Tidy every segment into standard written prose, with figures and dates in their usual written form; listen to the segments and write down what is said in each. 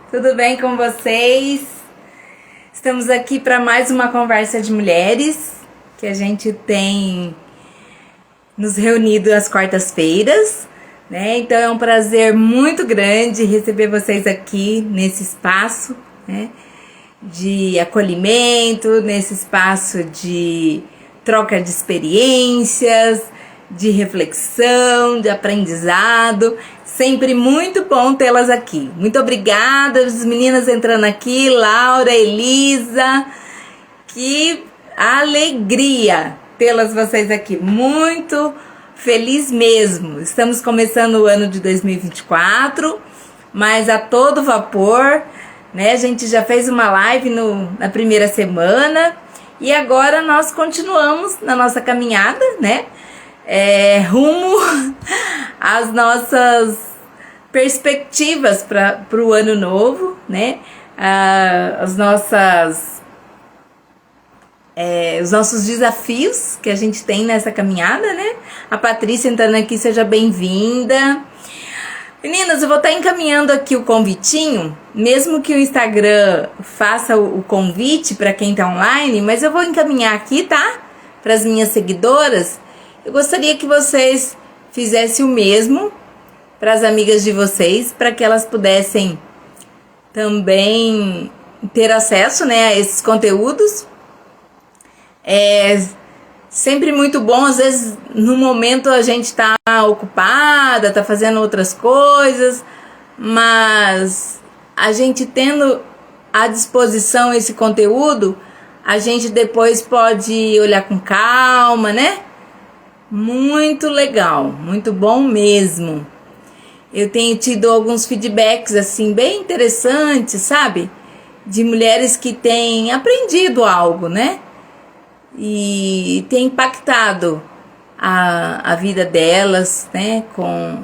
Tudo bem com vocês? Estamos aqui para mais uma conversa de mulheres que a gente tem nos reunido às quartas-feiras, né? Então é um prazer muito grande receber vocês aqui nesse espaço, né, de acolhimento, nesse espaço de troca de experiências, de reflexão, de aprendizado. Sempre muito bom tê-las aqui. Muito obrigada, as meninas entrando aqui, Laura, Elisa. Que alegria tê-las vocês aqui. Muito feliz mesmo. Estamos começando o ano de 2024, mas a todo vapor, né? A gente já fez uma live na primeira semana e agora nós continuamos na nossa caminhada, né? Rumo às nossas perspectivas para o ano novo, né? Os nossos desafios que a gente tem nessa caminhada, né? A Patrícia entrando aqui, seja bem-vinda. Meninas, eu vou estar encaminhando aqui o convitinho, mesmo que o Instagram faça o convite para quem está online, mas eu vou encaminhar aqui, tá? Para as minhas seguidoras. Eu gostaria que vocês fizessem o mesmo para as amigas de vocês, para que elas pudessem também ter acesso, né, a esses conteúdos. É sempre muito bom, às vezes no momento a gente está ocupada, está fazendo outras coisas, mas a gente tendo à disposição esse conteúdo, a gente depois pode olhar com calma, né? Muito legal, muito bom mesmo. Eu tenho tido alguns feedbacks assim bem interessantes, sabe? De mulheres que têm aprendido algo, né? E tem impactado a vida delas, né? Com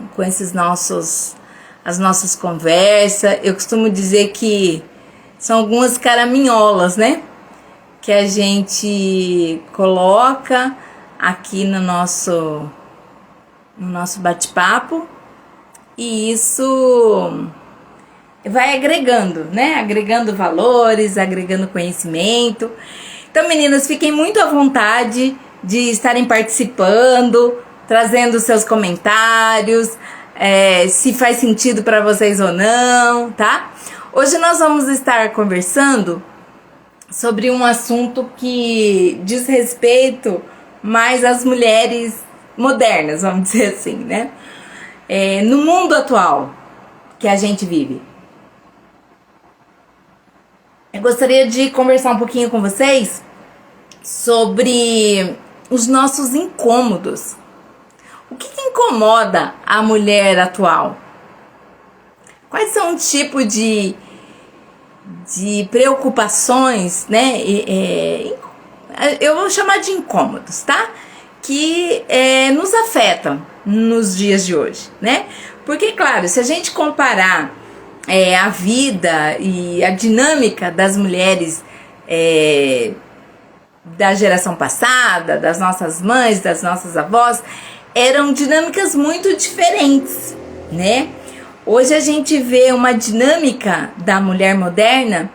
as nossas conversas. Eu costumo dizer que são algumas caraminholas, né? Que a gente coloca aqui no nosso bate-papo, e isso vai agregando, né? Agregando valores, agregando conhecimento. Então, meninas, fiquem muito à vontade de estarem participando, trazendo seus comentários, se faz sentido para vocês ou não, tá? Hoje nós vamos estar conversando sobre um assunto que diz respeito mais às mulheres modernas, vamos dizer assim, né? No mundo atual que a gente vive. Eu gostaria de conversar um pouquinho com vocês sobre os nossos incômodos. O que incomoda a mulher atual? Quais são o tipo de preocupações, né? Eu vou chamar de incômodos, tá? Que nos afetam nos dias de hoje, né? Porque, claro, se a gente comparar a vida e a dinâmica das mulheres da geração passada, das nossas mães, das nossas avós, eram dinâmicas muito diferentes, né? Hoje a gente vê uma dinâmica da mulher moderna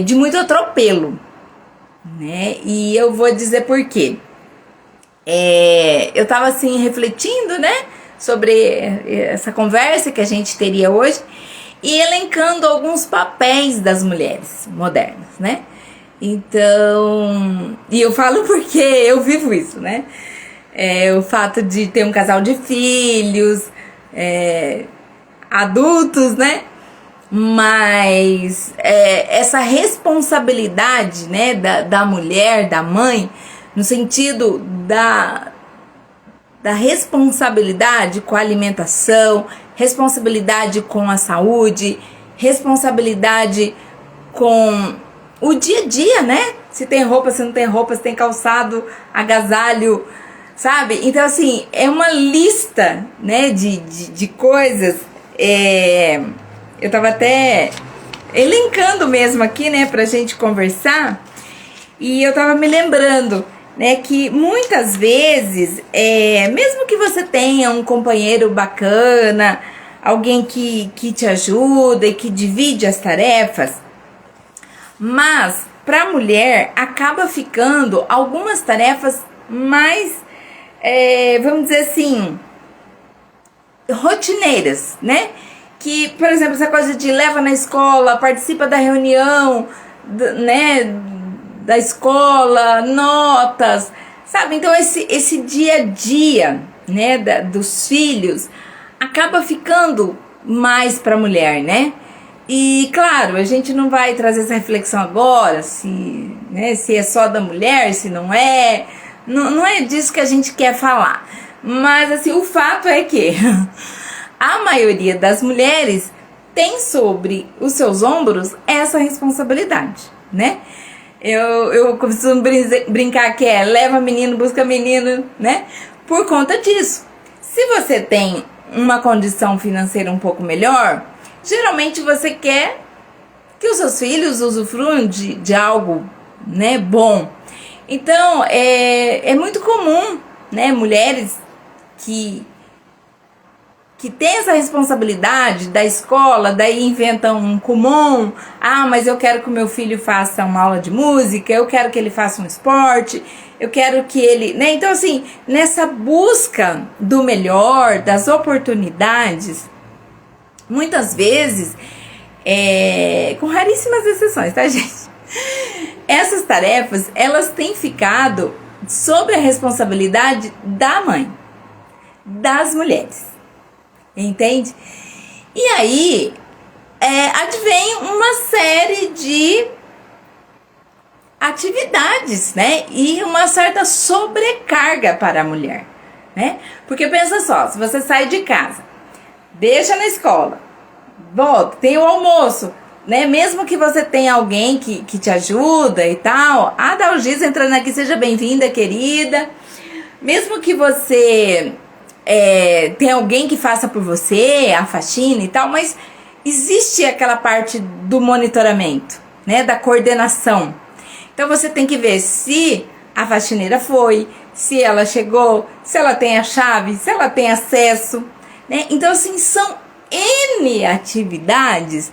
de muito atropelo, né? E eu vou dizer por quê. Eu tava assim refletindo, né, sobre essa conversa que a gente teria hoje e elencando alguns papéis das mulheres modernas, né? Então, e eu falo porque eu vivo isso, né? O fato de ter um casal de filhos, adultos, né? Mas essa responsabilidade, né, da mulher, da mãe, no sentido da responsabilidade com a alimentação, responsabilidade com a saúde, responsabilidade com o dia a dia, né? Se tem roupa, se não tem roupa, se tem calçado, agasalho, sabe? Então, assim, é uma lista, né, de coisas. Eu tava até elencando mesmo aqui, né, pra gente conversar, e eu tava me lembrando, né, que muitas vezes, mesmo que você tenha um companheiro bacana, alguém que te ajuda e que divide as tarefas, mas para a mulher acaba ficando algumas tarefas mais, vamos dizer assim, rotineiras, né? Que, por exemplo, essa coisa de leva na escola, participa da reunião, né, da escola, notas, sabe? Então esse dia a dia, né, dos filhos acaba ficando mais para a mulher, né? E claro, a gente não vai trazer essa reflexão agora, se é só da mulher, se não é. Não é disso que a gente quer falar. Mas assim, o fato é que a maioria das mulheres tem sobre os seus ombros essa responsabilidade, né? Eu costumo brincar que leva menino, busca menino, né? Por conta disso. Se você tem uma condição financeira um pouco melhor, geralmente você quer que os seus filhos usufruam de algo, né, bom. Então, é muito comum, né, mulheres que tem essa responsabilidade da escola, daí inventam um Kumon, mas eu quero que o meu filho faça uma aula de música, eu quero que ele faça um esporte, eu quero que ele, né? Então assim, nessa busca do melhor, das oportunidades, muitas vezes, com raríssimas exceções, tá, gente? Essas tarefas, elas têm ficado sob a responsabilidade da mãe, das mulheres. Entende? E aí, advém uma série de atividades, né? E uma certa sobrecarga para a mulher, né? Porque pensa só, se você sai de casa, deixa na escola, volta, tem o almoço, né? Mesmo que você tenha alguém que te ajuda e tal, a Dalgisa entrando aqui, seja bem-vinda, querida. Mesmo que você tem alguém que faça por você a faxina e tal, mas existe aquela parte do monitoramento, né, da coordenação. Então você tem que ver se a faxineira foi, se ela chegou, se ela tem a chave, se ela tem acesso, né? Então assim, são N atividades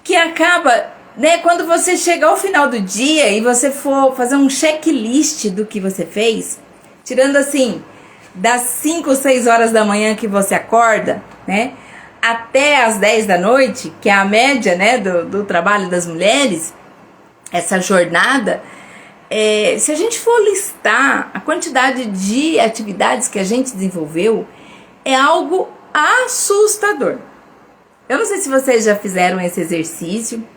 que acaba, né, quando você chegar ao final do dia e você for fazer um checklist do que você fez, tirando assim das 5 ou 6 horas da manhã que você acorda, né, até as 10 da noite, que é a média, né, do trabalho das mulheres, essa jornada, se a gente for listar a quantidade de atividades que a gente desenvolveu, é algo assustador. Eu não sei se vocês já fizeram esse exercício.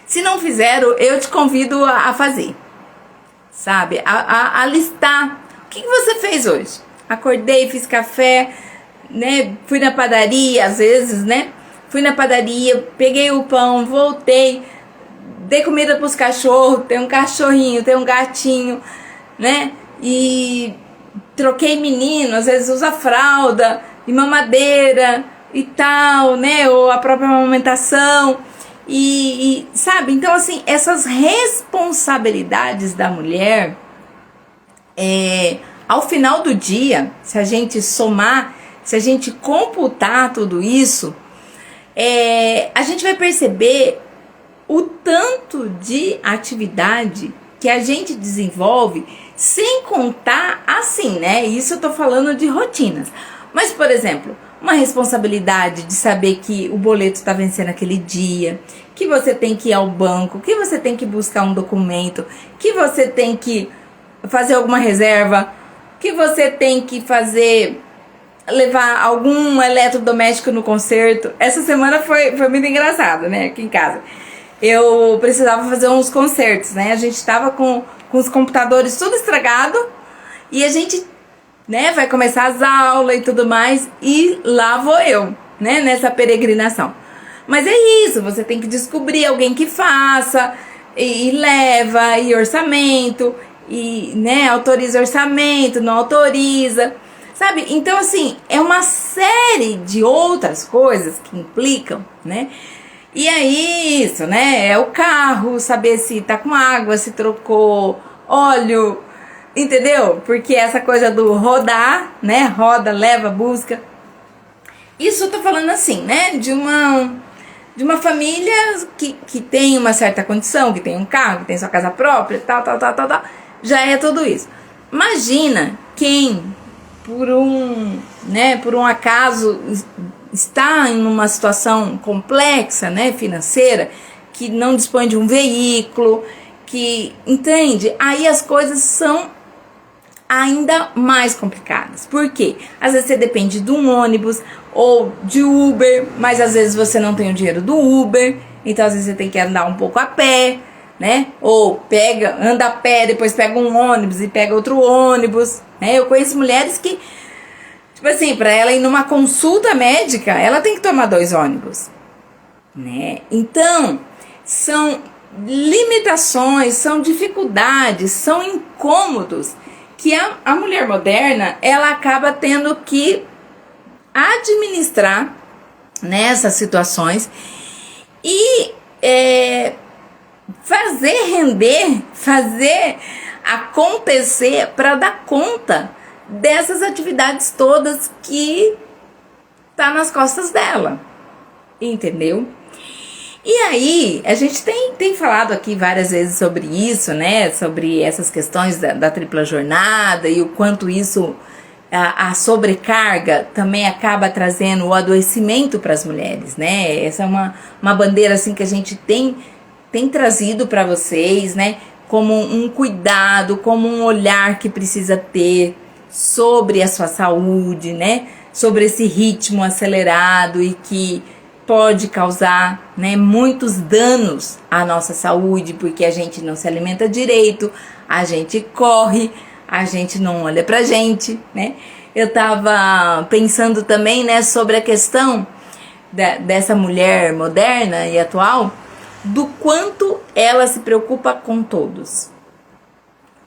Se não fizeram, eu te convido a fazer, sabe, a listar. O que você fez hoje? Acordei, fiz café, né? Fui na padaria, às vezes, né? Fui na padaria, peguei o pão, voltei, dei comida para os cachorros, tem um cachorrinho, tem um gatinho, né? E troquei menino, às vezes usa fralda e mamadeira e tal, né? Ou a própria amamentação. E sabe, então assim, essas responsabilidades da mulher, ao final do dia, se a gente somar, se a gente computar tudo isso, a gente vai perceber o tanto de atividade que a gente desenvolve, sem contar assim, né? Isso eu tô falando de rotinas. Mas, por exemplo, uma responsabilidade de saber que o boleto está vencendo aquele dia, que você tem que ir ao banco, que você tem que buscar um documento, que você tem que fazer alguma reserva, que você tem que levar algum eletrodoméstico no concerto. Essa semana foi muito engraçado, né, aqui em casa. Eu precisava fazer uns concertos, né, a gente tava com os computadores tudo estragado, e a gente, né, vai começar as aulas e tudo mais, e lá vou eu, né, nessa peregrinação. Mas é isso, você tem que descobrir alguém que faça, e leva, e orçamento, e, né, autoriza orçamento, não autoriza, sabe? Então, assim, é uma série de outras coisas que implicam, né? E aí, isso, né, é o carro, saber se tá com água, se trocou óleo, entendeu? Porque essa coisa do rodar, né, roda, leva, busca. Isso eu tô falando assim, né? De uma família que tem uma certa condição, que tem um carro, que tem sua casa própria, tal. Já é tudo isso. Imagina quem, por um acaso, está em uma situação complexa, né, financeira, que não dispõe de um veículo, que, entende? Aí as coisas são ainda mais complicadas. Por quê? Às vezes você depende de um ônibus ou de Uber, mas às vezes você não tem o dinheiro do Uber, então às vezes você tem que andar um pouco a pé, né? Ou anda a pé, depois pega um ônibus e pega outro ônibus, né? Eu conheço mulheres que, tipo assim, para ela ir numa consulta médica, ela tem que tomar 2 ônibus, né? Então, são limitações, são dificuldades, são incômodos que a mulher moderna, ela acaba tendo que administrar nessas situações e fazer render, fazer acontecer para dar conta dessas atividades todas que tá nas costas dela, entendeu? E aí, a gente tem falado aqui várias vezes sobre isso, né? Sobre essas questões da tripla jornada e o quanto isso, a sobrecarga também acaba trazendo o adoecimento para as mulheres, né? Essa é uma bandeira assim que a gente tem trazido para vocês, né? Como um cuidado, como um olhar que precisa ter sobre a sua saúde, né? Sobre esse ritmo acelerado e que pode causar, né, muitos danos à nossa saúde, porque a gente não se alimenta direito, a gente corre, a gente não olha pra gente, né? Eu tava pensando também, né, sobre a questão dessa mulher moderna e atual, do quanto ela se preocupa com todos,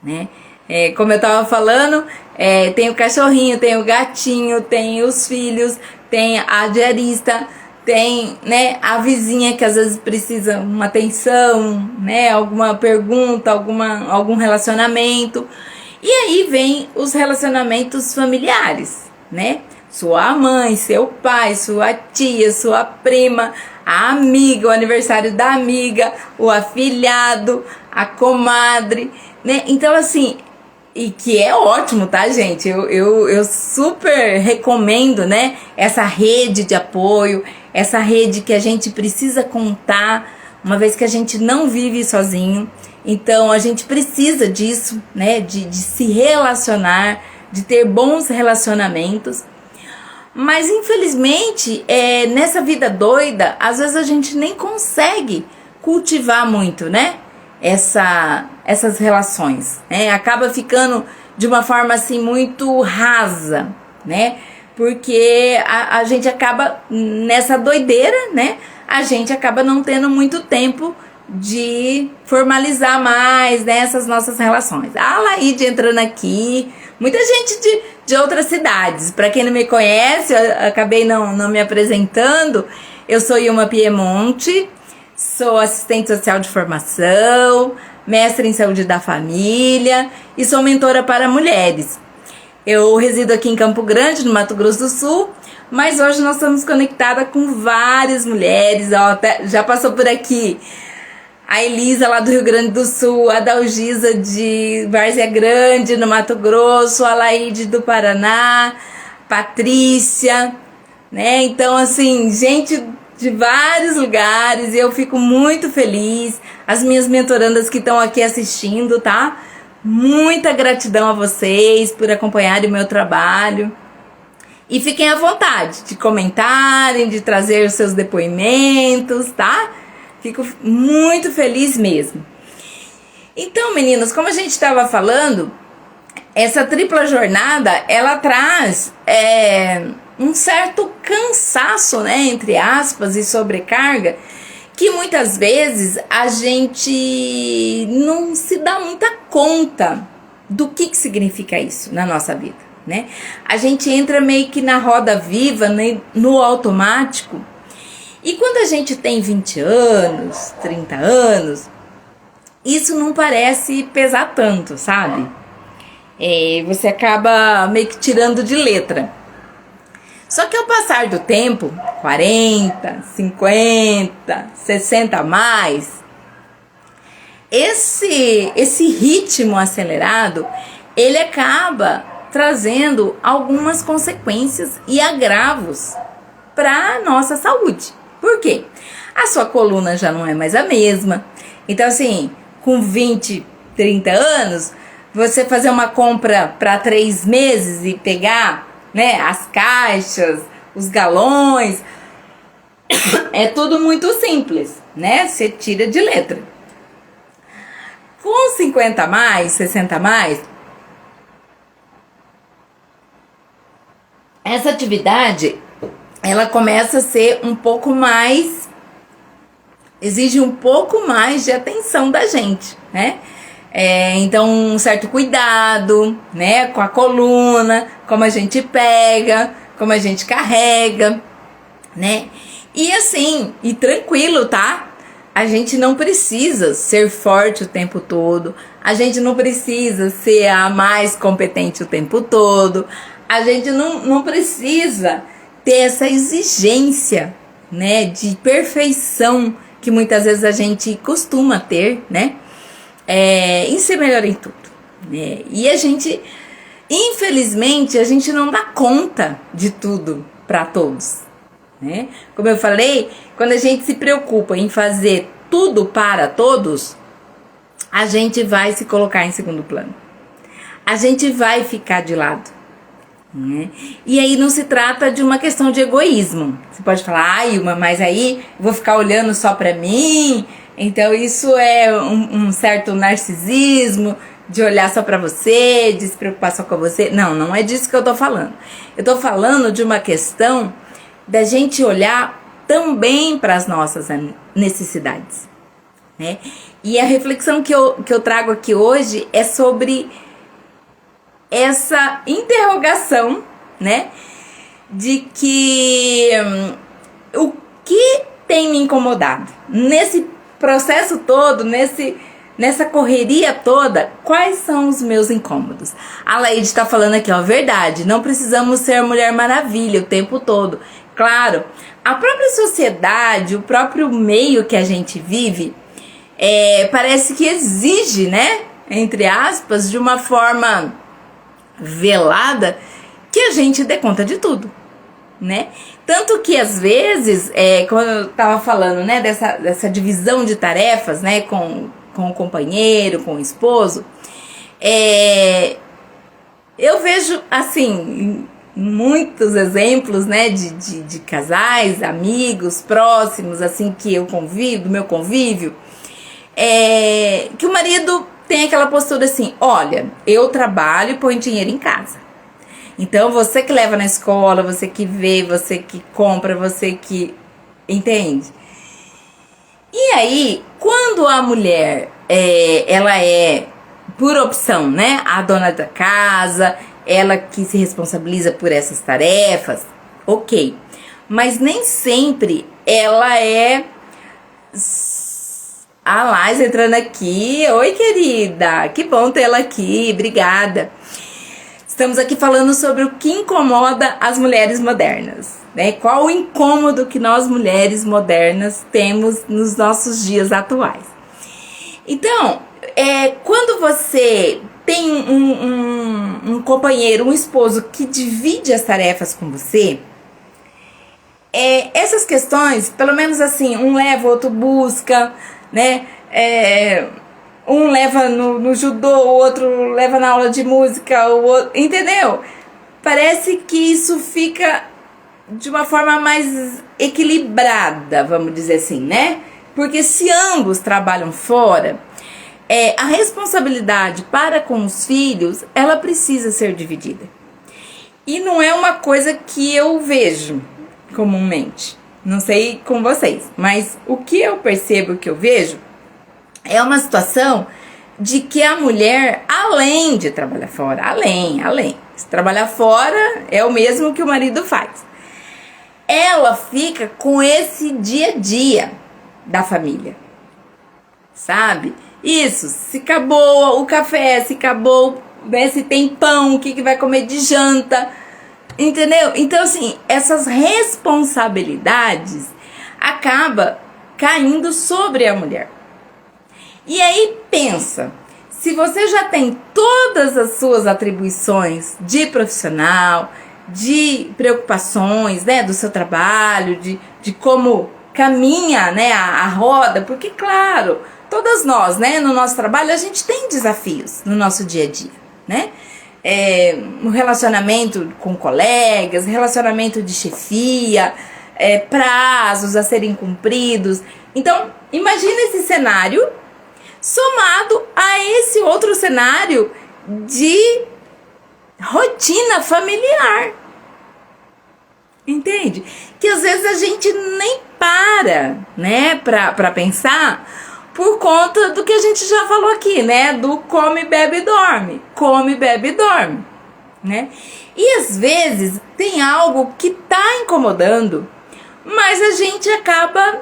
né? Como eu tava falando, tem o cachorrinho, tem o gatinho, tem os filhos, tem a diarista, tem, né, a vizinha que às vezes precisa uma atenção, né, alguma pergunta, algum relacionamento. E aí vem os relacionamentos familiares, né? Sua mãe, seu pai, sua tia, sua prima, a amiga, o aniversário da amiga, o afilhado, a comadre, né? Então, assim, e que é ótimo, tá, gente? Eu super recomendo, né, essa rede de apoio, essa rede que a gente precisa contar, uma vez que a gente não vive sozinho. Então, a gente precisa disso, né, de se relacionar, de ter bons relacionamentos. Mas, infelizmente, nessa vida doida, às vezes a gente nem consegue cultivar muito, né? Essas relações, né? Acaba ficando de uma forma assim muito rasa, né? Porque a gente acaba nessa doideira, né? A gente acaba não tendo muito tempo de formalizar mais, né, essas nossas relações. A Laíde entrando aqui, muita gente de outras cidades. Para quem não me conhece, eu acabei não me apresentando. Eu sou Ilma Piemonte. Sou assistente social de formação, mestre em saúde da família e sou mentora para mulheres. Eu resido aqui em Campo Grande, no Mato Grosso do Sul, mas hoje nós estamos conectadas com várias mulheres. Ó, já passou por aqui a Elisa lá do Rio Grande do Sul, a Dalgisa de Várzea Grande, no Mato Grosso, a Laíde do Paraná, Patrícia, né? Então, assim, gente de vários lugares, e eu fico muito feliz. As minhas mentorandas que estão aqui assistindo, tá? Muita gratidão a vocês por acompanharem o meu trabalho. E fiquem à vontade de comentarem, de trazer os seus depoimentos, tá? Fico muito feliz mesmo. Então, meninas, como a gente estava falando, essa tripla jornada, ela traz um certo cansaço, né, entre aspas, e sobrecarga, que muitas vezes a gente não se dá muita conta do que significa isso na nossa vida, né? A gente entra meio que na roda viva, né, no automático, e quando a gente tem 20 anos, 30 anos, isso não parece pesar tanto, sabe? Você acaba meio que tirando de letra. Só que ao passar do tempo, 40, 50, 60 a mais, esse ritmo acelerado, ele acaba trazendo algumas consequências e agravos para a nossa saúde. Por quê? A sua coluna já não é mais a mesma. Então, assim, com 20, 30 anos, você fazer uma compra para 3 meses e pegar, né, as caixas, os galões, é tudo muito simples, né? Você tira de letra. Com 50 a mais, 60 a mais, essa atividade, ela começa a ser um pouco mais, exige um pouco mais de atenção da gente, né? Então, um certo cuidado, né, com a coluna, como a gente pega, como a gente carrega, né? E assim, e tranquilo, tá? A gente não precisa ser forte o tempo todo, a gente não precisa ser a mais competente o tempo todo, a gente não precisa ter essa exigência, né, de perfeição que muitas vezes a gente costuma ter, né? Em ser melhor em tudo, né? E a gente, infelizmente, a gente não dá conta de tudo para todos, né? Como eu falei, quando a gente se preocupa em fazer tudo para todos, a gente vai se colocar em segundo plano, a gente vai ficar de lado, né? E aí não se trata de uma questão de egoísmo. Você pode falar, ai, mas aí eu vou ficar olhando só para mim. Então isso é um certo narcisismo, de olhar só pra você, de se preocupar só com você. Não é disso que eu tô falando. Eu tô falando de uma questão da gente olhar também para as nossas necessidades, né? E a reflexão que eu trago aqui hoje é sobre essa interrogação, né? De que o que tem me incomodado nesse processo todo, nessa correria toda, quais são os meus incômodos? A Laide tá falando aqui, ó, verdade, não precisamos ser Mulher Maravilha o tempo todo. Claro, a própria sociedade, o próprio meio que a gente vive, parece que exige, né, entre aspas, de uma forma velada, que a gente dê conta de tudo, né? Tanto que às vezes, quando eu tava falando, né, dessa divisão de tarefas, né, com o companheiro, com o esposo, eu vejo, assim, muitos exemplos, né, de casais, amigos, próximos, assim, que eu convivo, do meu convívio, que o marido tem aquela postura assim, olha, eu trabalho e ponho dinheiro em casa. Então, você que leva na escola, você que vê, você que compra, você que entende. E aí, quando a mulher, ela é, por opção, né, a dona da casa, ela que se responsabiliza por essas tarefas, ok. Mas nem sempre ela é... A Lais entrando aqui. Oi, querida. Que bom tê-la aqui. Obrigada. Estamos aqui falando sobre o que incomoda as mulheres modernas, né? Qual o incômodo que nós mulheres modernas temos nos nossos dias atuais. Então, quando você tem um companheiro, um esposo que divide as tarefas com você, essas questões, pelo menos assim, um leva, o outro busca, né? Um leva no judô, o outro leva na aula de música, o outro, entendeu? Parece que isso fica de uma forma mais equilibrada, vamos dizer assim, né? Porque se ambos trabalham fora, a responsabilidade para com os filhos, ela precisa ser dividida. E não é uma coisa que eu vejo comumente. Não sei com vocês, mas o que eu percebo, o que eu vejo, é uma situação de que a mulher, além de trabalhar fora, além, se trabalhar fora é o mesmo que o marido faz, ela fica com esse dia a dia da família, sabe? Isso, se acabou o café, se acabou, né, se tem pão, o que vai comer de janta, Entendeu? Então, assim, essas responsabilidades acabam caindo sobre a mulher. E aí, pensa, se você já tem todas as suas atribuições de profissional, de preocupações, né, do seu trabalho, de como caminha, né, a roda, porque, claro, todas nós, né, no nosso trabalho, a gente tem desafios no nosso dia a dia, né? No relacionamento com colegas, relacionamento de chefia, prazos a serem cumpridos. Então, imagina esse cenário somado a esse outro cenário de rotina familiar. Entende? Que às vezes a gente nem para, né, pra pensar, por conta do que a gente já falou aqui, né, do come, bebe, dorme. Come, bebe, dorme, né? E às vezes tem algo que tá incomodando, mas a gente acaba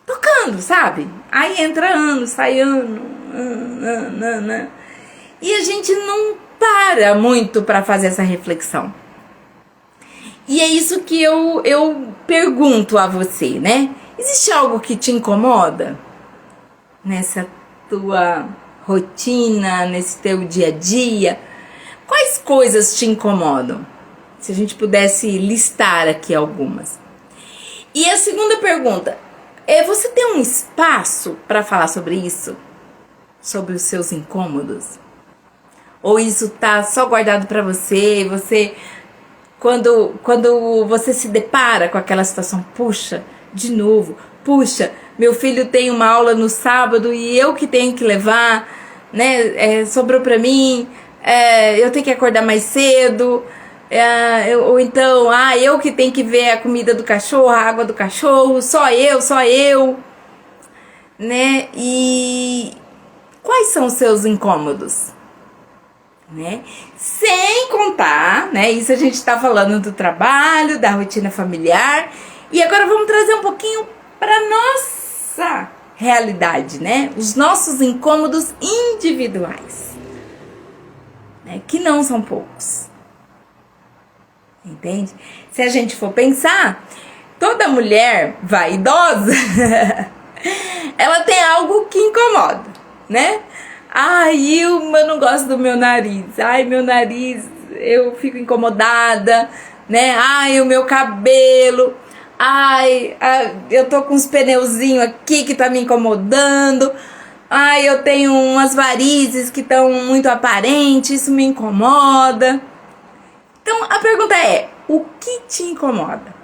tocando, sabe? Aí entra ano, sai ano, e a gente não para muito para fazer essa reflexão. E é isso que eu pergunto a você, né? Existe algo que te incomoda nessa tua rotina, nesse teu dia a dia? Quais coisas te incomodam? Se a gente pudesse listar aqui algumas. E a segunda pergunta, você tem um espaço para falar sobre isso? Sobre os seus incômodos? Ou isso tá só guardado para você, você... Quando você se depara com aquela situação, puxa, de novo, puxa, meu filho tem uma aula no sábado e eu que tenho que levar, né, sobrou pra mim, eu tenho que acordar mais cedo, ou então, eu que tenho que ver a comida do cachorro, a água do cachorro, só eu, né, e quais são os seus incômodos? Né? Sem contar, né? Isso a gente tá falando do trabalho, da rotina familiar. E agora vamos trazer um pouquinho para nossa realidade, né? Os nossos incômodos individuais, né? Que não são poucos. Entende? Se a gente for pensar, toda mulher vaidosa ela tem algo que incomoda, né? Eu não gosto do meu nariz. Meu nariz, eu fico incomodada, né? O meu cabelo. Eu tô com uns pneuzinhos aqui que tá me incomodando. Eu tenho umas varizes que estão muito aparentes, isso me incomoda. Então, a pergunta é, o que te incomoda?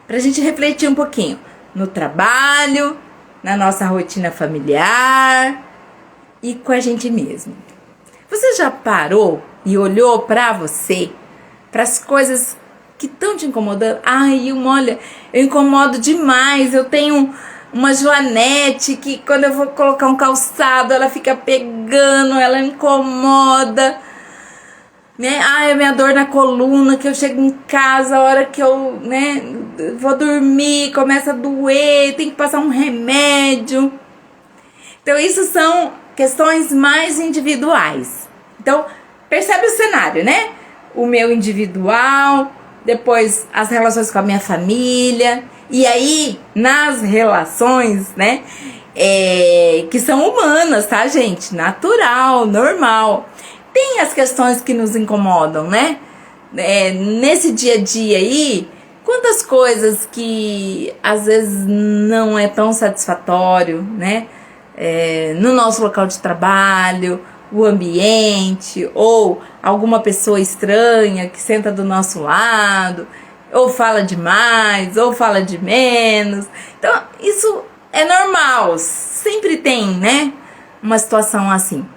Pra gente refletir um pouquinho no trabalho, na nossa rotina familiar e com a gente mesmo. Você já parou e olhou pra você, para as coisas que estão te incomodando? Olha, eu incomodo demais, eu tenho uma joanete que quando eu vou colocar um calçado, ela fica pegando, ela incomoda, né? A minha dor na coluna, que eu chego em casa, a hora que eu, né, vou dormir, começa a doer, tem que passar um remédio. Então isso são questões mais individuais. Então percebe o cenário, né? O meu individual, depois as relações com a minha família, e aí nas relações, né, que são humanas, tá, gente? Natural, normal. Tem as questões que nos incomodam, né? Nesse dia a dia aí, quantas coisas que às vezes não é tão satisfatório, né? No nosso local de trabalho, o ambiente, ou alguma pessoa estranha que senta do nosso lado, ou fala demais, ou fala de menos. Então, isso é normal, sempre tem, né? Uma situação assim.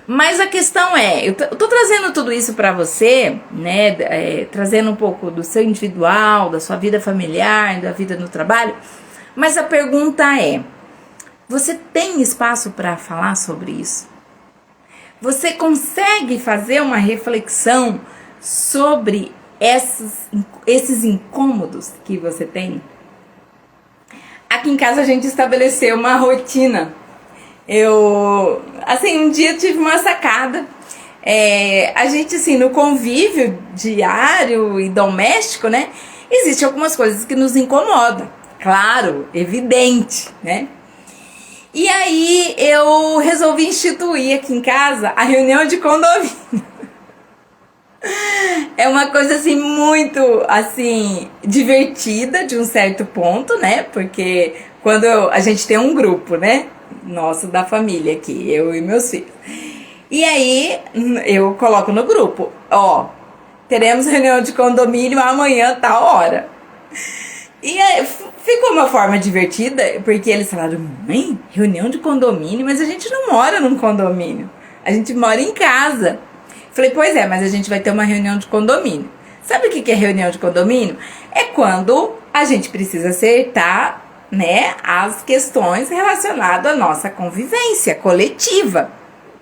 Mas a questão eu tô trazendo tudo isso pra você, né, trazendo um pouco do seu individual, da sua vida familiar, da vida no trabalho, mas a pergunta você tem espaço para falar sobre isso? Você consegue fazer uma reflexão sobre esses incômodos que você tem? Aqui em casa a gente estabeleceu uma rotina. Um dia tive uma sacada. A gente, assim, no convívio diário e doméstico, né? Existem algumas coisas que nos incomodam. Claro, evidente, né? E aí eu resolvi instituir aqui em casa a reunião de condomínio. É uma coisa assim muito assim divertida de um certo ponto, né? Porque quando a gente tem um grupo, né? Nosso da família aqui, eu e meus filhos. E aí eu coloco no grupo, ó, teremos reunião de condomínio amanhã, tal hora. E aí, ficou uma forma divertida, porque eles falaram, mãe, reunião de condomínio, mas a gente não mora num condomínio, a gente mora em casa. Falei, pois é, mas a gente vai ter uma reunião de condomínio. Sabe o que é reunião de condomínio? É quando a gente precisa acertar, né, as questões relacionadas à nossa convivência coletiva,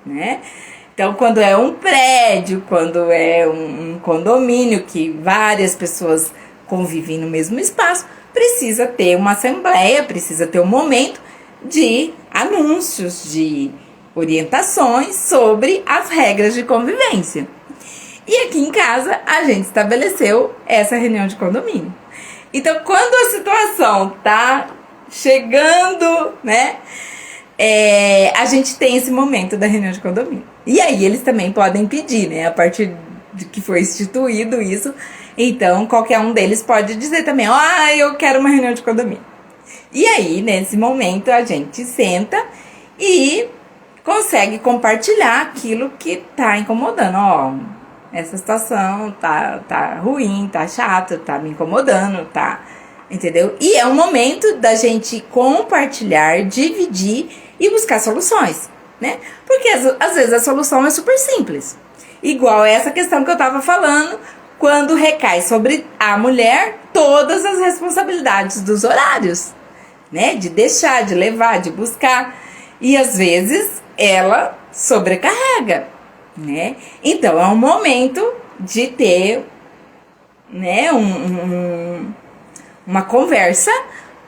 né? Então, quando é um prédio, quando é um condomínio que várias pessoas convivem no mesmo espaço, precisa ter uma assembleia, precisa ter um momento de anúncios, de orientações sobre as regras de convivência. E aqui em casa a gente estabeleceu essa reunião de condomínio. Então, quando a situação tá chegando, né, a gente tem esse momento da reunião de condomínio. E aí eles também podem pedir, né, a partir de que foi instituído isso. Então, qualquer um deles pode dizer também, eu quero uma reunião de condomínio. E aí, nesse momento, a gente senta e consegue compartilhar aquilo que tá incomodando. Essa situação tá ruim, tá chato, tá me incomodando, tá... Entendeu? E é um momento da gente compartilhar, dividir e buscar soluções, né? Porque às vezes a solução é super simples. Igual essa questão que eu tava falando, quando recai sobre a mulher todas as responsabilidades dos horários, né? De deixar, de levar, de buscar. E às vezes ela sobrecarrega, né? Então é um momento de ter, né, uma conversa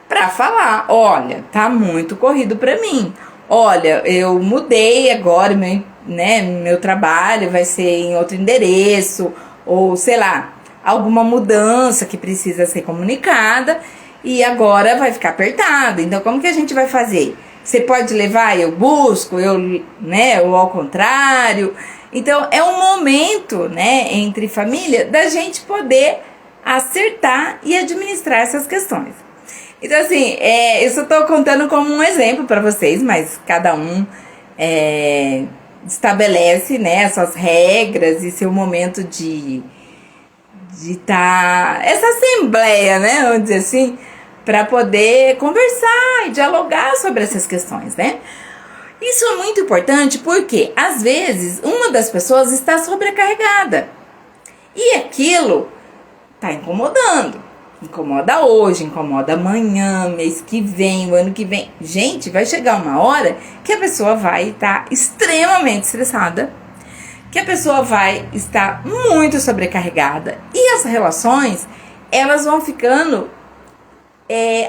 para falar, olha, tá muito corrido para mim. Olha, eu mudei agora, meu trabalho vai ser em outro endereço, ou sei lá, alguma mudança que precisa ser comunicada e agora vai ficar apertado. Então, como que a gente vai fazer? Você pode levar, eu busco, ou ao contrário. Então, é um momento, né, entre família, da gente poder acertar e administrar essas questões. Então, assim, eu só tô contando como um exemplo para vocês, mas cada um estabelece, né, suas regras e seu momento de tá... Essa assembleia, né, vamos dizer assim, para poder conversar e dialogar sobre essas questões, né? Isso é muito importante porque, às vezes, uma das pessoas está sobrecarregada e aquilo tá incomodando. Incomoda hoje, incomoda amanhã, mês que vem, o ano que vem. Gente, vai chegar uma hora que a pessoa vai estar extremamente estressada, que a pessoa vai estar muito sobrecarregada. E as relações, elas vão ficando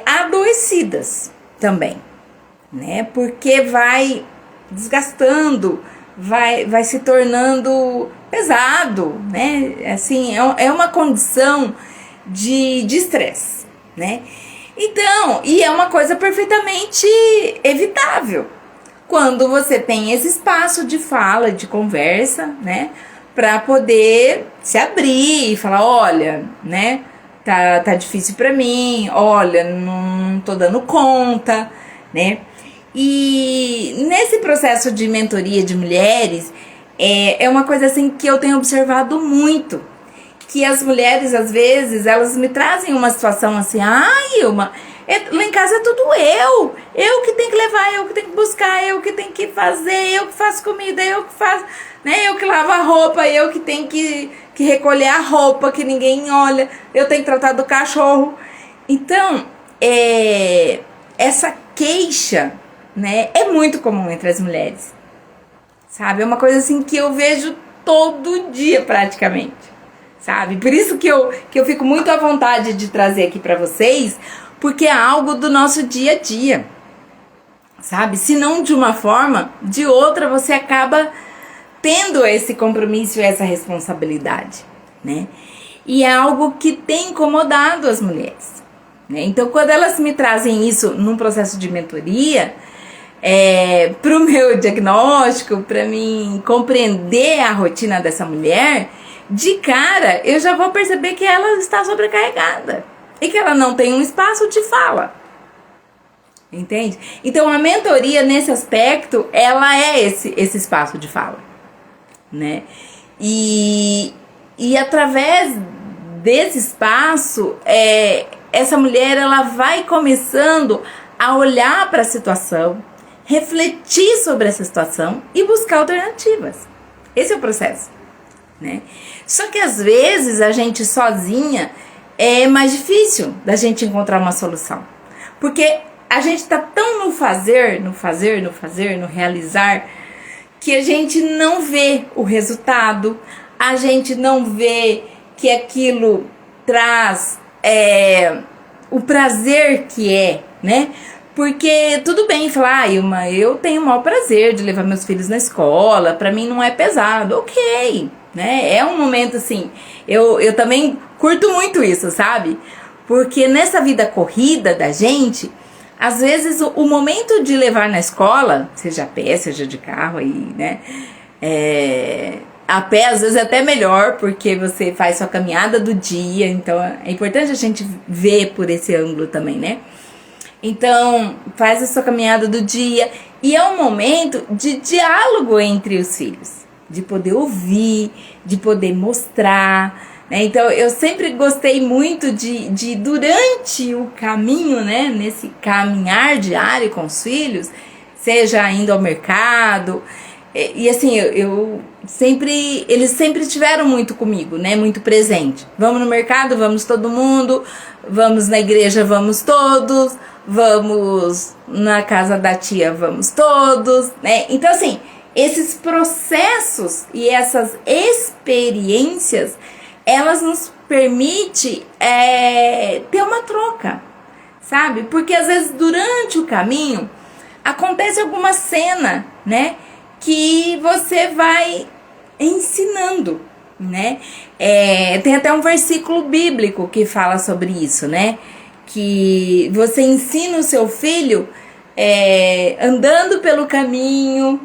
adoecidas também, né? Porque vai desgastando, vai se tornando pesado, né? Assim, é uma condição de estresse, né? Então, e é uma coisa perfeitamente evitável quando você tem esse espaço de fala, de conversa, né? Pra poder se abrir e falar, olha, né? Tá difícil pra mim, olha, não tô dando conta, né? E nesse processo de mentoria de mulheres, é uma coisa assim que eu tenho observado muito, que as mulheres, às vezes, elas me trazem uma situação assim, Ilma, lá em casa é tudo eu que tenho que levar, eu que tenho que buscar, eu que tenho que fazer, eu que faço comida, eu que faço, né, eu que lavo a roupa, eu que tenho que recolher a roupa, que ninguém olha, eu tenho que tratar do cachorro. Então, essa queixa, né, é muito comum entre as mulheres, sabe? É uma coisa assim que eu vejo todo dia praticamente, sabe? Por isso que eu fico muito à vontade de trazer aqui pra vocês, porque é algo do nosso dia a dia, sabe? Se não de uma forma, de outra você acaba tendo esse compromisso e essa responsabilidade, né? E é algo que tem incomodado as mulheres, né? Então, quando elas me trazem isso num processo de mentoria, para o meu diagnóstico, para mim compreender a rotina dessa mulher, de cara eu já vou perceber que ela está sobrecarregada e que ela não tem um espaço de fala. Entende? Então a mentoria nesse aspecto, ela é esse espaço de fala, né? E através desse espaço, essa mulher ela vai começando a olhar para a situação, refletir sobre essa situação e buscar alternativas. Esse é o processo, né? Só que às vezes a gente sozinha é mais difícil da gente encontrar uma solução, porque a gente tá tão no fazer, no realizar, que a gente não vê o resultado, a gente não vê que aquilo traz o prazer que é, né? Porque tudo bem falar, Ilma, eu tenho o maior prazer de levar meus filhos na escola, pra mim não é pesado, ok, né? É um momento assim, eu também curto muito isso, sabe? Porque nessa vida corrida da gente, às vezes o momento de levar na escola, seja a pé, seja de carro aí, né? A pé às vezes é até melhor, porque você faz sua caminhada do dia, então é importante a gente ver por esse ângulo também, né? Então, faz a sua caminhada do dia e é um momento de diálogo entre os filhos, de poder ouvir, de poder mostrar, né? Então, eu sempre gostei muito de durante o caminho, né, nesse caminhar diário com os filhos, seja indo ao mercado, e assim, eles sempre estiveram muito comigo, né, muito presente. Vamos no mercado, vamos todo mundo, vamos na igreja, vamos todos, vamos na casa da tia, vamos todos, né? Então, assim, esses processos e essas experiências, elas nos permitem ter uma troca, sabe? Porque às vezes durante o caminho acontece alguma cena, né? Que você vai ensinando, né? Tem até um versículo bíblico que fala sobre isso, né? Que você ensina o seu filho andando pelo caminho,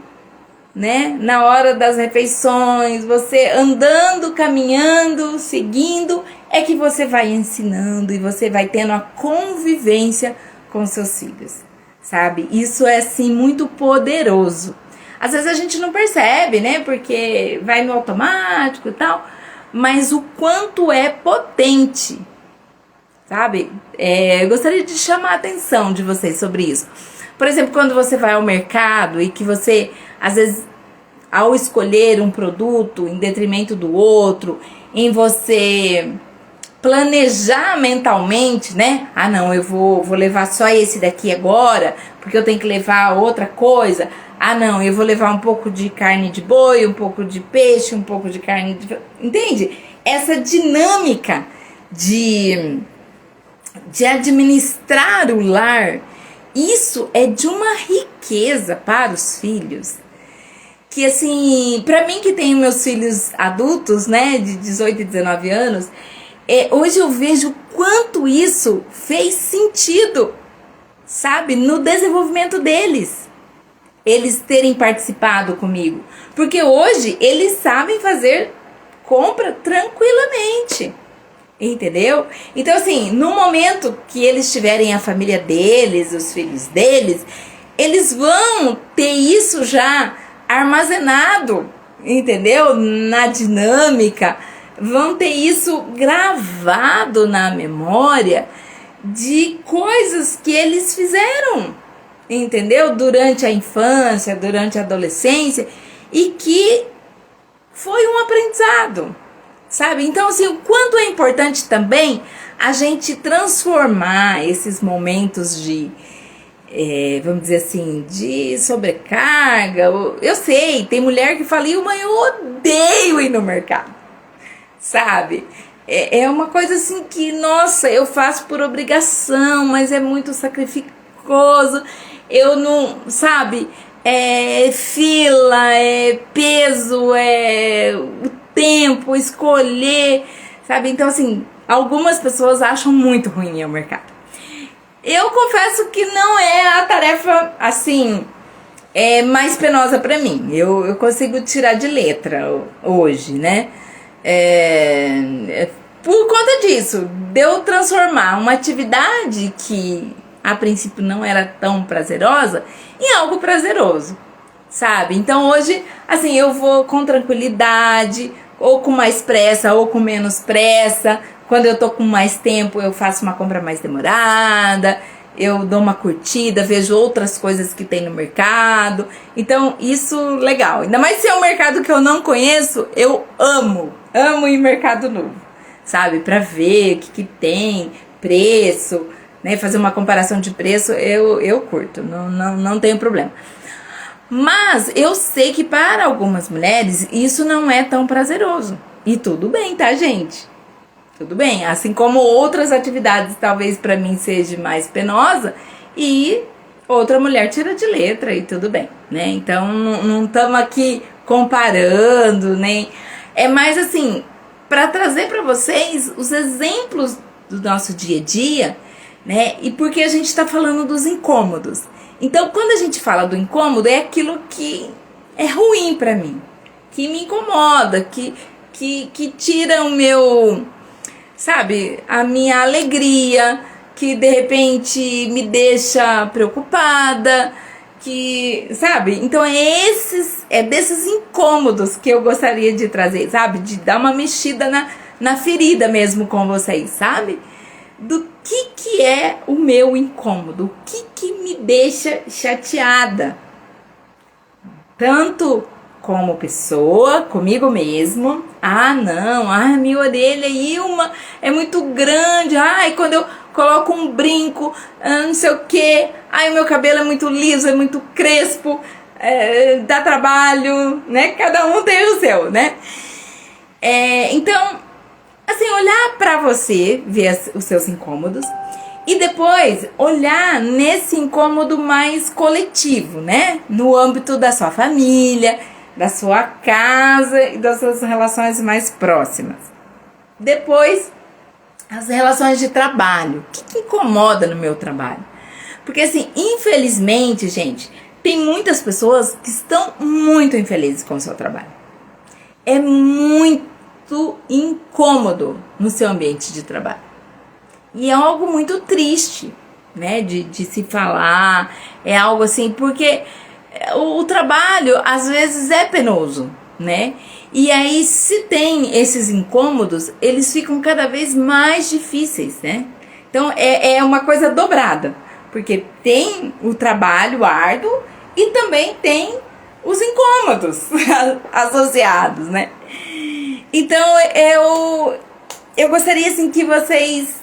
né? Na hora das refeições, você andando, caminhando, seguindo, é que você vai ensinando e você vai tendo a convivência com seus filhos, sabe? Isso é, assim, muito poderoso. Às vezes a gente não percebe, né? Porque vai no automático e tal, mas o quanto é potente, sabe? Eu gostaria de chamar a atenção de vocês sobre isso. Por exemplo, quando você vai ao mercado e que você, às vezes, ao escolher um produto em detrimento do outro, em você planejar mentalmente, né? Ah, não, eu vou levar só esse daqui agora, porque eu tenho que levar outra coisa. Ah, não, eu vou levar um pouco de carne de boi, um pouco de peixe, um pouco de carne de... Entende? Essa dinâmica de administrar o lar, isso é de uma riqueza para os filhos, que assim, para mim que tenho meus filhos adultos, né, de 18 e 19 anos, hoje eu vejo quanto isso fez sentido, sabe, no desenvolvimento deles, eles terem participado comigo, porque hoje eles sabem fazer compra tranquilamente. Entendeu? Então, assim, no momento que eles tiverem a família deles, os filhos deles, eles vão ter isso já armazenado, entendeu? Na dinâmica, vão ter isso gravado na memória de coisas que eles fizeram, entendeu? Durante a infância, durante a adolescência, e que foi um aprendizado. Sabe? Então, assim, o quanto é importante também a gente transformar esses momentos de, vamos dizer assim, de sobrecarga. Eu sei, tem mulher que fala, mãe, eu odeio ir no mercado, sabe? É uma coisa assim que, nossa, eu faço por obrigação, mas é muito sacrificoso. Eu não, sabe? é fila, é peso, é o tempo, escolher, sabe? Então, assim, algumas pessoas acham muito ruim o mercado. Eu confesso que não é a tarefa, assim, mais penosa pra mim. Eu consigo tirar de letra hoje, né? Por conta disso, de eu transformar uma atividade que a princípio não era tão prazerosa em algo prazeroso, sabe? Então hoje, assim, eu vou com tranquilidade, ou com mais pressa, ou com menos pressa. Quando eu tô com mais tempo, eu faço uma compra mais demorada, eu dou uma curtida, vejo outras coisas que tem no mercado. Então, isso legal. Ainda mais se é um mercado que eu não conheço, eu amo ir em mercado novo, sabe? Pra ver o que tem, preço, né? Fazer uma comparação de preço, eu curto, não tenho problema. Mas eu sei que para algumas mulheres isso não é tão prazeroso. E tudo bem, tá, gente? Tudo bem. Assim como outras atividades talvez para mim seja mais penosa e outra mulher tira de letra e tudo bem, né? Então não estamos aqui comparando, nem... É mais assim, para trazer para vocês os exemplos do nosso dia a dia, né? E porque a gente está falando dos incômodos. Então, quando a gente fala do incômodo, é aquilo que é ruim pra mim, que me incomoda, que tira o meu, sabe, a minha alegria, que de repente me deixa preocupada, que, sabe? Então é desses incômodos que eu gostaria de trazer, sabe? De dar uma mexida na ferida mesmo com vocês, sabe? Do que é o meu incômodo, o que me deixa chateada, tanto como pessoa, comigo mesmo. Não, minha orelha, Ilma, é muito grande, quando eu coloco um brinco, não sei o que, o meu cabelo é muito liso, é muito crespo, dá trabalho, né? Cada um tem o seu, né? Então, assim, olhar pra você, ver os seus incômodos e depois olhar nesse incômodo mais coletivo, né? No âmbito da sua família, da sua casa e das suas relações mais próximas. Depois, as relações de trabalho. O que incomoda no meu trabalho? Porque, assim, infelizmente, gente, tem muitas pessoas que estão muito infelizes com o seu trabalho. É muito incômodo no seu ambiente de trabalho. E é algo muito triste, né, de se falar, é algo assim, porque o trabalho às vezes é penoso, né, e aí se tem esses incômodos, eles ficam cada vez mais difíceis, né, então é uma coisa dobrada, porque tem o trabalho árduo e também tem os incômodos associados, né. Então eu gostaria assim que vocês,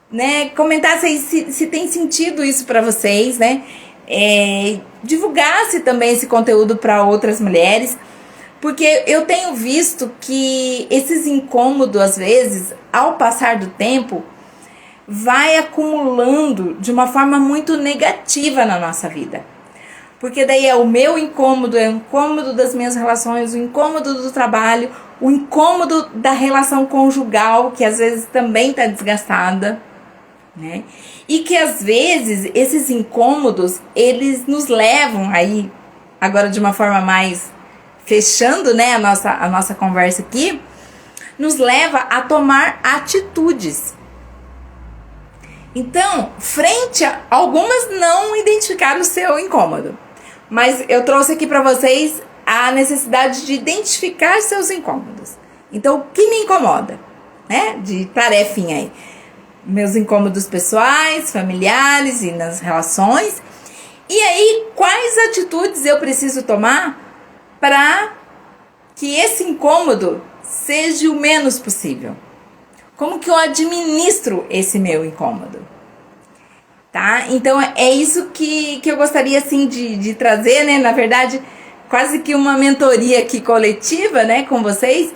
né, comentassem se tem sentido isso para vocês, né? Divulgasse também esse conteúdo para outras mulheres, porque eu tenho visto que esses incômodos, às vezes, ao passar do tempo, vai acumulando de uma forma muito negativa na nossa vida. Porque daí é o meu incômodo, é o incômodo das minhas relações, o incômodo do trabalho, o incômodo da relação conjugal, que às vezes também está desgastada, né? E que às vezes esses incômodos, eles nos levam aí, agora de uma forma mais fechando, né, a nossa conversa aqui, nos leva a tomar atitudes. Então, frente a algumas não identificaram o seu incômodo, mas eu trouxe aqui para vocês a necessidade de identificar seus incômodos. Então, o que me incomoda, né? De tarefinha aí. Meus incômodos pessoais, familiares e nas relações. E aí, quais atitudes eu preciso tomar para que esse incômodo seja o menos possível? Como que eu administro esse meu incômodo? Tá? Então, é isso que eu gostaria, assim, de trazer, né? Na verdade, quase que uma mentoria aqui coletiva, né? Com vocês,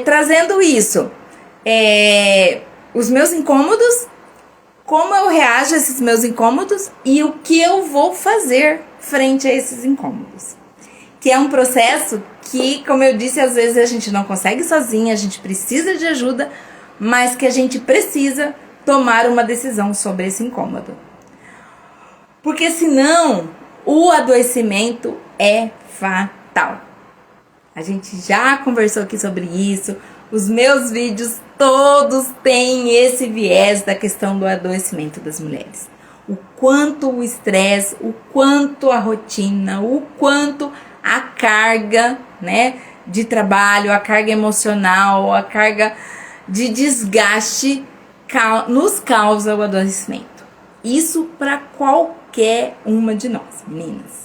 trazendo isso. Os meus incômodos, como eu reajo a esses meus incômodos e o que eu vou fazer frente a esses incômodos. Que é um processo que, como eu disse, às vezes a gente não consegue sozinha, a gente precisa de ajuda, mas que a gente precisa tomar uma decisão sobre esse incômodo. Porque senão o adoecimento é fatal. A gente já conversou aqui sobre isso. Os meus vídeos todos têm esse viés da questão do adoecimento das mulheres. O quanto o estresse, o quanto a rotina, o quanto a carga, né, de trabalho, a carga emocional, a carga de desgaste nos causa o adoecimento. Isso para qualquer uma de nós, meninas.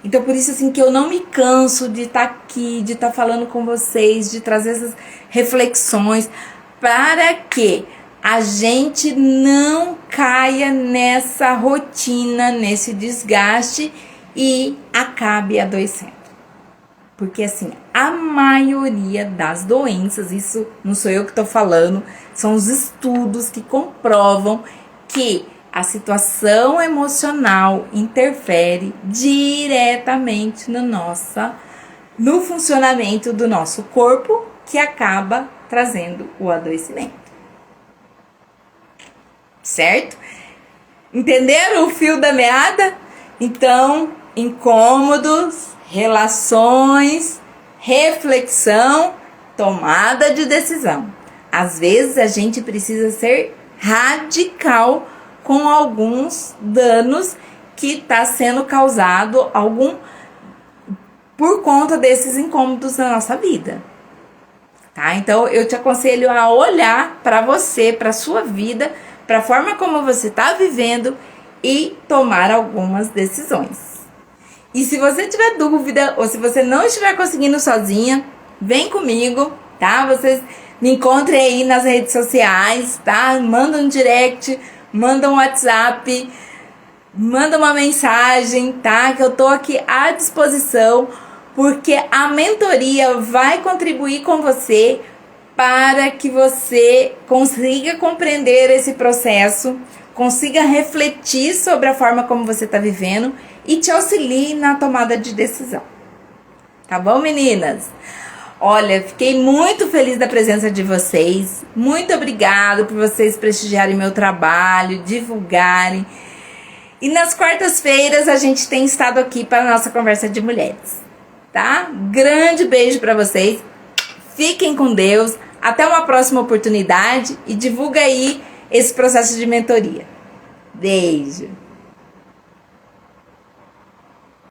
Então, por isso, assim, que eu não me canso de estar aqui, de estar falando com vocês, de trazer essas reflexões, para que a gente não caia nessa rotina, nesse desgaste e acabe adoecendo. Porque, assim, a maioria das doenças, isso não sou eu que estou falando, são os estudos que comprovam que a situação emocional interfere diretamente no funcionamento do nosso corpo, que acaba trazendo o adoecimento. Certo? Entenderam o fio da meada? Então, incômodos, relações, reflexão, tomada de decisão. Às vezes a gente precisa ser radical com alguns danos que está sendo causado por conta desses incômodos na nossa vida. Tá? Então eu te aconselho a olhar para você, para sua vida, para a forma como você está vivendo e tomar algumas decisões. E se você tiver dúvida ou se você não estiver conseguindo sozinha, vem comigo, tá? Vocês me encontrem aí nas redes sociais, tá? Manda um direct, manda um WhatsApp, manda uma mensagem, tá? Que eu tô aqui à disposição, porque a mentoria vai contribuir com você para que você consiga compreender esse processo, consiga refletir sobre a forma como você está vivendo e te auxilie na tomada de decisão. Tá bom, meninas? Olha, fiquei muito feliz da presença de vocês. Muito obrigada por vocês prestigiarem meu trabalho, divulgarem. E nas quartas-feiras a gente tem estado aqui para a nossa conversa de mulheres, tá? Grande beijo para vocês. Fiquem com Deus. Até uma próxima oportunidade e divulga aí esse processo de mentoria. Beijo!